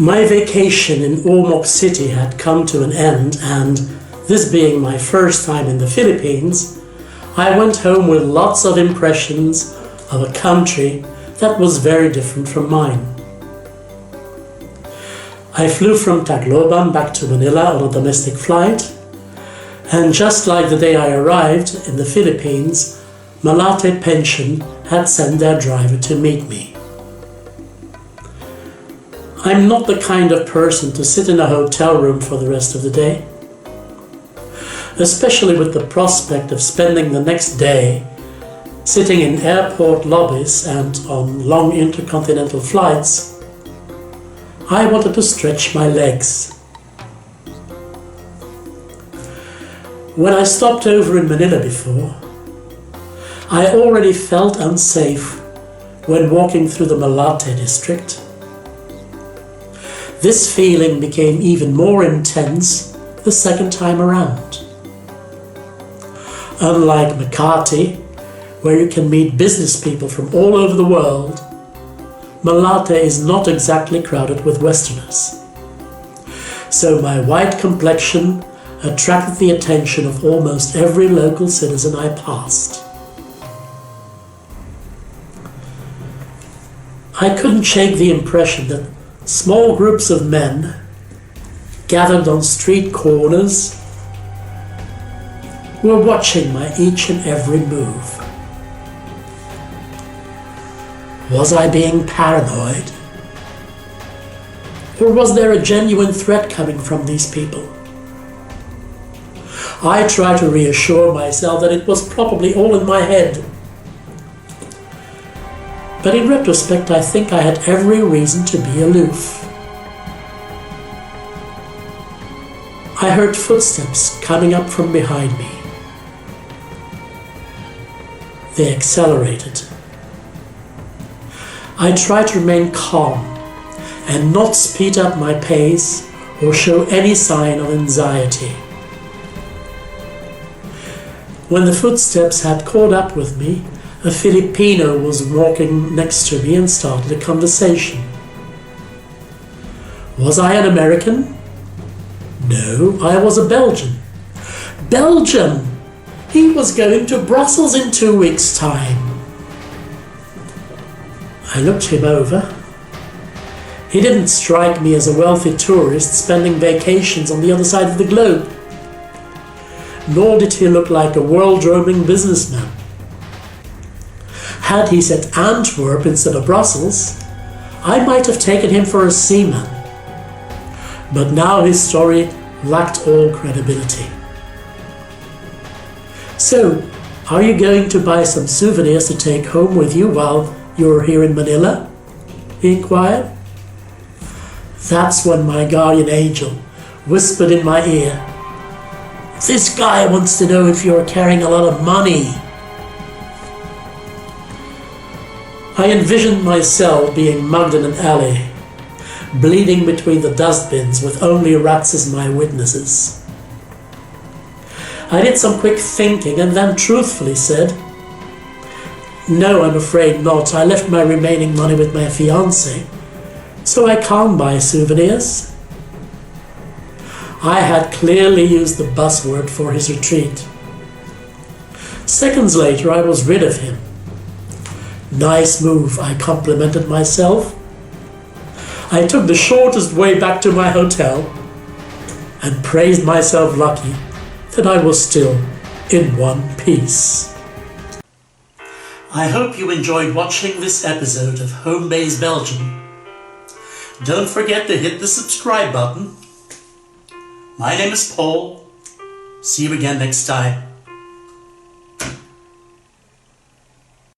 My vacation in Ormoc City had come to an end, and this being my first time in the Philippines, I went home with lots of impressions of a country that was very different from mine. I flew from Tacloban back to Manila on a domestic flight, and just like the day I arrived in the Philippines, Malate Pension had sent their driver to meet me. I'm not the kind of person to sit in a hotel room for the rest of the day, especially with the prospect of spending the next day sitting in airport lobbies and on long intercontinental flights. I wanted to stretch my legs. When I stopped over in Manila before, I already felt unsafe when walking through the Malate district. This feeling became even more intense the second time around. Unlike Makati, where you can meet business people from all over the world, Malate is not exactly crowded with Westerners. So my white complexion attracted the attention of almost every local citizen I passed. I couldn't shake the impression that small groups of men gathered on street corners were watching my each and every move. Was I being paranoid? Or was there a genuine threat coming from these people? I tried to reassure myself that it was probably all in my head. But in retrospect, I think I had every reason to be aloof. I heard footsteps coming up from behind me. They accelerated. I tried to remain calm and not speed up my pace or show any sign of anxiety. When the footsteps had caught up with me, a Filipino was walking next to me and started a conversation. Was I an American? No, I was a Belgian. Belgium! He was going to Brussels in 2 weeks' time. I looked him over. He didn't strike me as a wealthy tourist spending vacations on the other side of the globe. Nor did he look like a world-roaming businessman. Had he said Antwerp instead of Brussels, I might have taken him for a seaman. But now his story lacked all credibility. So, are you going to buy some souvenirs to take home with you while you're here in Manila? He inquired. That's when my guardian angel whispered in my ear, "This guy wants to know if you're carrying a lot of money." I envisioned myself being mugged in an alley, bleeding between the dustbins with only rats as my witnesses. I did some quick thinking and then truthfully said, "No, I'm afraid not. I left my remaining money with my fiancé, so I can't buy souvenirs." I had clearly used the buzzword for his retreat. Seconds later, I was rid of him. Nice move, I complimented myself. I took the shortest way back to my hotel and praised myself lucky that I was still in one piece. I hope you enjoyed watching this episode of Home Base Belgium. Don't forget to hit the subscribe button. My name is Paul. See you again next time.